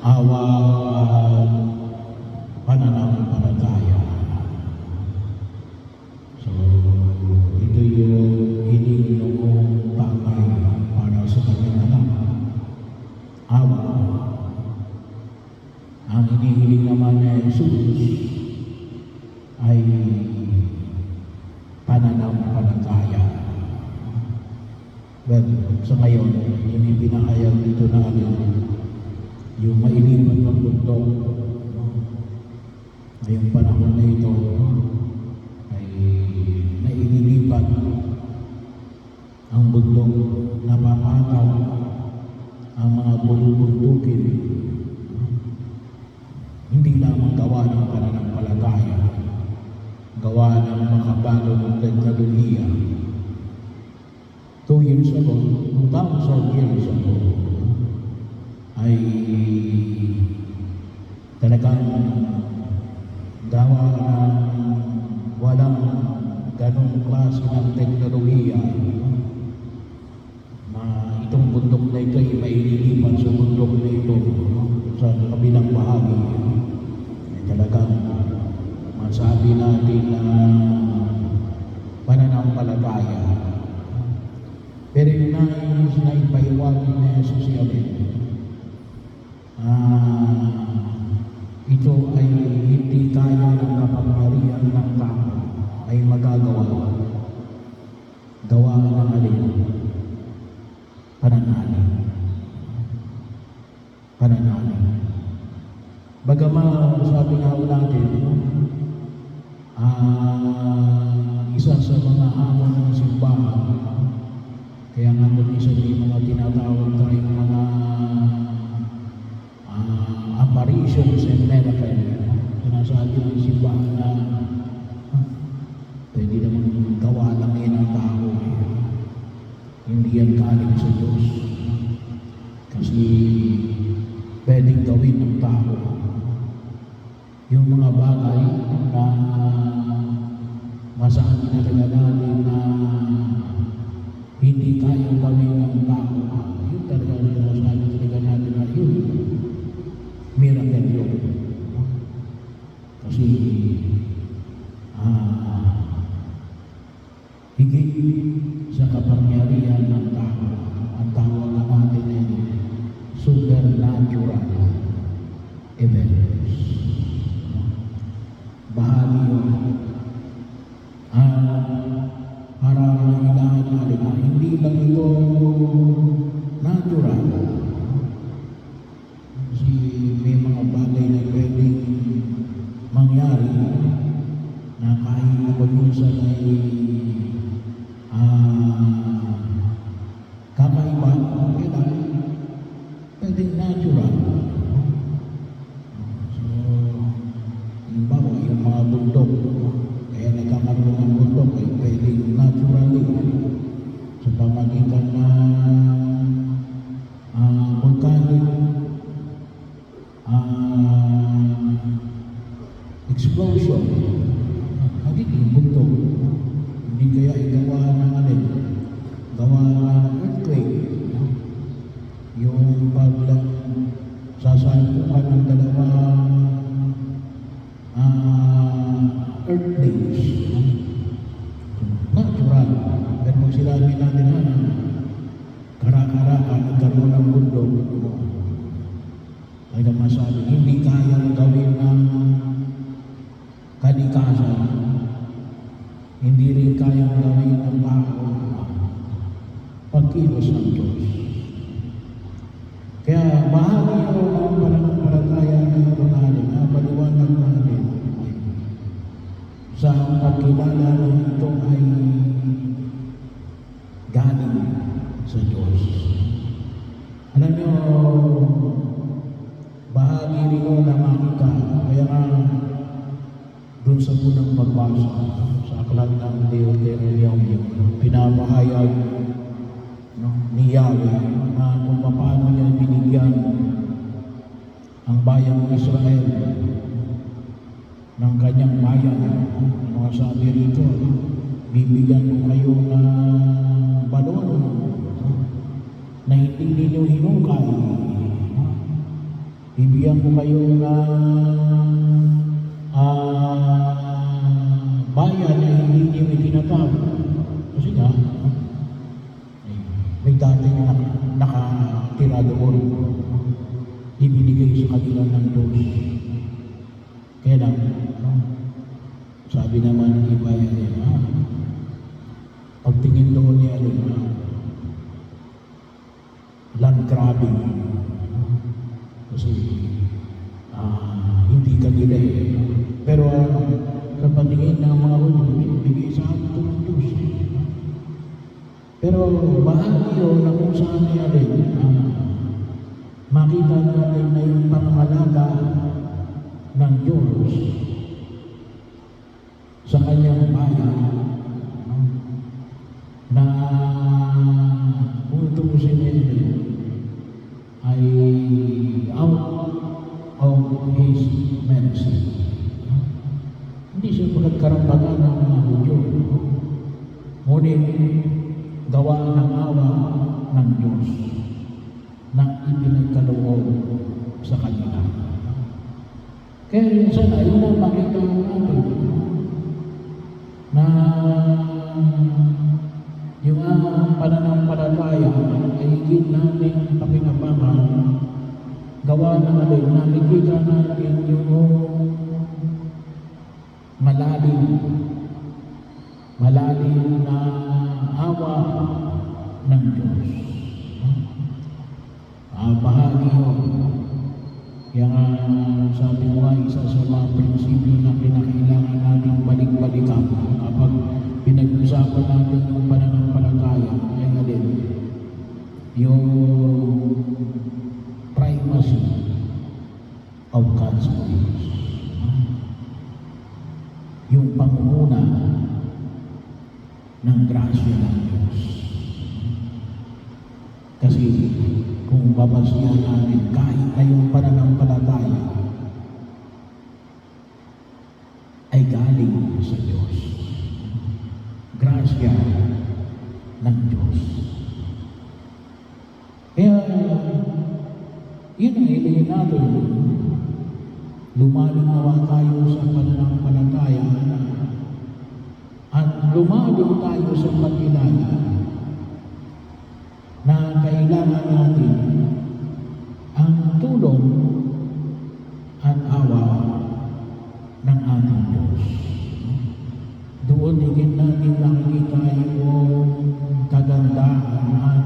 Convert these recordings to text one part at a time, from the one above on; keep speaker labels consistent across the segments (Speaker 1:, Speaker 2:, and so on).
Speaker 1: awa at pananampalataya. So, ito yung hiling noong tatay para sa kanyang anak. Awa. Ang hinihiling naman ni Jesus ay pananampalataya. Well, sa ngayon, yung ipinahayag dito namin, yung mailiman ng bundok, ngayong panahon na ito ay naililipat ang bundok, napapataw ang mga bulubundukin, hindi lamang gawa ng pananampalataya, gawa ng makabagong teknolohiya. 2 years ago, 2,000 years ago, ay talagang gawa ng walang ganong klase ng teknolohiya na itong bundok na ito ay maililipat sa bundok na ito sa kabilang bahagi. Ay talagang masabi natin na pananampalataya. Pero yung nais na ipaiwagin na Jesus Yahweh, ito ay hindi kaya ng kapangyarihan ng tao ay magagawa. Gawa ng alin? Pananalig. Pananalig. Bagaman sabi nga natin, isa sa mga hamon ng simbahan, kaya nga kung isa yung mga tinatawag tayong mga apparitions and miracles, sinasabi ng simbahan na pwede naman gawa lang yan ang tao. Hindi yan galing sa Diyos. Kasi pwedeng gawin ng tao yung mga bagay na masabi na talaga natin na hindi kayang gawin ng tao. Yun talaga sinasabi talaga natin na yun. Miracle yun. Kasi higit sa kapangyarihan ng tao, ang tawag natin ay supernatural events. Bahagi yun. Para mailahan natin na hindi lang ito natural. Kasi may mga bagay na pwedeng mangyari na kahit na minsan ay kakaiba, okay lang, pwedeng natural. So, halimbawa, yung mga bundok, kaya nagkakaroon ng bundok ay pwedeng naturally sa pamagitan ng volcanic explosion. Nagiging bundok. Hindi kaya igawa ng alin, gawa ng earthquake. Yung paglang sasalpukan ng dalawang earthlings. Natural. Pero pag sinabi natin na kara-kara nagkaroon ng bundok, ay masabi, hindi kayang gawin ng kalikasan, hindi rin kayang gawin ng tao pagkilos ng Diyos. Kaya bahagi yun ang pananampalataya na ito natin, paliwanag natin sa pagkilala na ito ay galing sa Diyos. Alam niyo, bahagi rin yun na makita. Kaya nga, doon sa unang pagbasa sa aklat ng Deuteronomy, pinapahayag ni Yahweh na kung paano niya binigyan ang bayang Israel ng kanyang bayan. Mga sabi rito, bibigyan ko kayo ng balon na hindi ninyo hinukay. Bibigyan ko kayo ng bayan na hindi niyo itinatawag. Kasi nga, may dating nakatira doon. Ibinigay sa kanila ng Diyos. Kaya lang, sabi naman ng iba yan, pagtingin doon niya, land grabbing. Kasi hindi kanila pero sa patingin ng mga Hudyo, bigay sa atin ito ng Diyos. Pero bahagi yun na kung saan niya rin, makita natin na yung pangangalaga ng Diyos sa kanyang bayan na kung tubusin niya ay out of His mercy. Hindi siya pagkarambagan ng mga Hudyo. Ngunit gawa ng awa ng Diyos na ipinagkaloob sa kanila. Kaya rin sana, yun ang makita natin na yung pananampalataya ay higit natin pakinabangan gawa ng alin, nakikita natin yung malalim na awa ng Diyos. Bahagi yun. Kaya sabi ko nga, isa sa mga prinsipyo na kinakailangan natin balik-balikan kapag pinag-usapan natin yung pananampalataya ay alin, yung primacy of God's grace. Yung pangunguna ng grasya ng Diyos. Kasi kung babasihan natin kahit na yung pananampalataya ay galing sa Diyos. Grasya ng Diyos. Kaya yun ang ilingin natin. Lumalim nawa tayo sa pananampalataya at lumalim tayo sa pagkilala na kailangan natin ang tulong at awa ng ating Diyos. Doon higit natin nakikita yung kagandahan at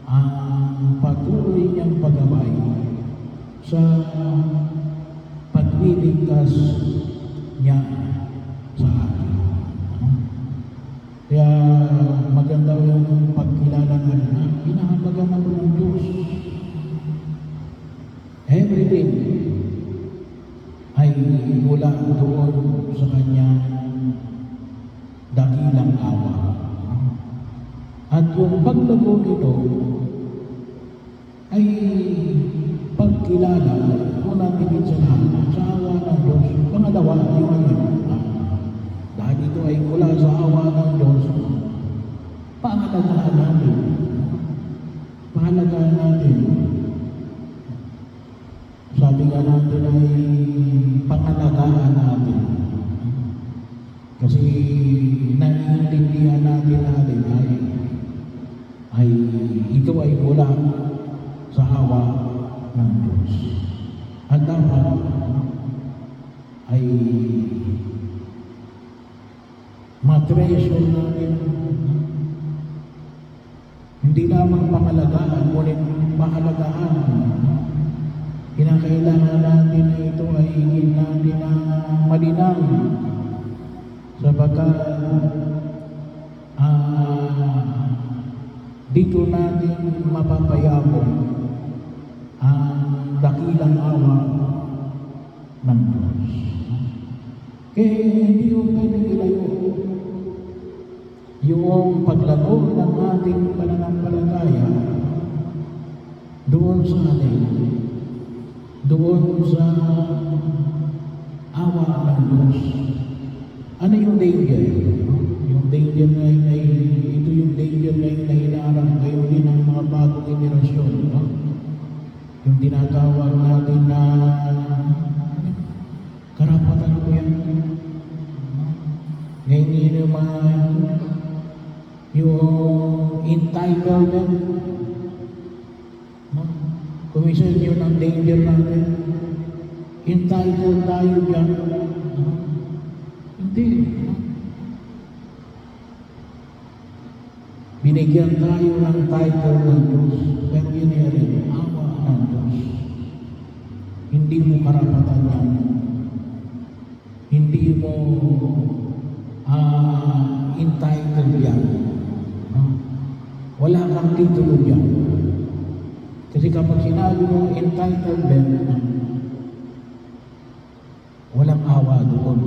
Speaker 1: ang patuloy niyang paggabay sa pagliligtas niya sa atin. Kaya maganda yung pagkilala na pinahabagan ako ng Diyos. Everything ay mula doon sa kanyang dakilang awa. At yung paglago nito ay pagkilala una tigit sa lahat sa awa ng Diyos. Pangalawa ay dahil ito ay mula sa awa ng Diyos, pangalagaan natin. Pangalagaan natin. Sabi nga natin ay pangalagaan natin. Kasi naiintindihan natin ay ito ay mula sa awa ng Diyos. At dapat ay matreasure natin hindi lamang pangalagaan, ngunit mahalagaan. Kinakailangan natin na ito ay higit natin na malinaw sapagkat dito natin mapapayabong ang dakilang awa ng Diyos. Kaya hindi yung pwedeng ilayo yung paglago ng ating pananampalataya doon sa atin, doon sa awa ng Diyos. Ano yung danger? Yung danger na ito yung danger na hinaharap ngayon din ng mga bagong generasyon. Yung tinatawag natin na karapatan ko yan. Ngayon yun yung yung entitlement. No? Kung minsan yun ang danger natin. Entitled tayo dyan. No? Hindi. No? Binigyan tayo ng title ng Diyos, pero yun rin, awa ng Diyos. Hindi mo karapatan yan. Hindi mo entitled yan. No? Wala kang titulo dyan. Kasi kapag sinabi mo entitlement, walang awa doon.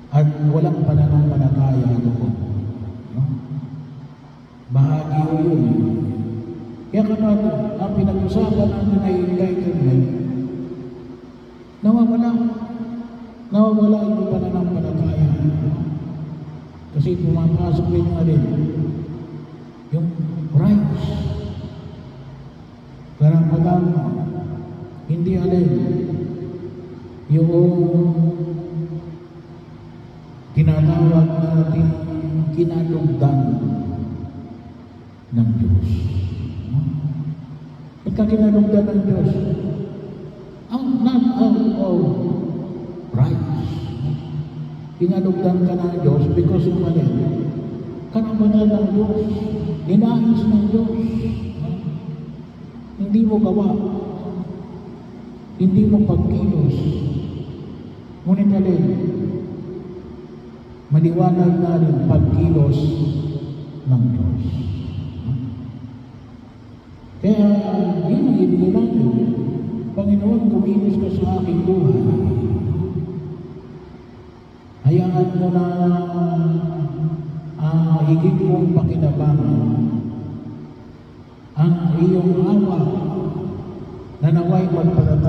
Speaker 1: At walang pananampalataya doon. No? Bahagi ko yun. Kaya kapag ang pinag-usapan natin ay entitlement, nawawala yung pananampalataya. Kasi pumapasok rin alin yung rights. Karapatan, hindi alin yung tinatawag natin kinalugdan ng Diyos. Pagka kinalugdan ng Diyos, not out of rights. Kinalugdan ka ng Diyos because of alin? Karapatan ng Diyos. Ninais ng Diyos. Hindi mo gawa. Hindi mo pagkilos. Ngunit alin? Maliwanag na rin pagkilos ng Diyos. Kaya, yun ang ibigay natin. Panginoon, kumilos ka sa aking buhay. Hayaan mo na higit kong pakinabangan ang iyong awa na naway magpatatag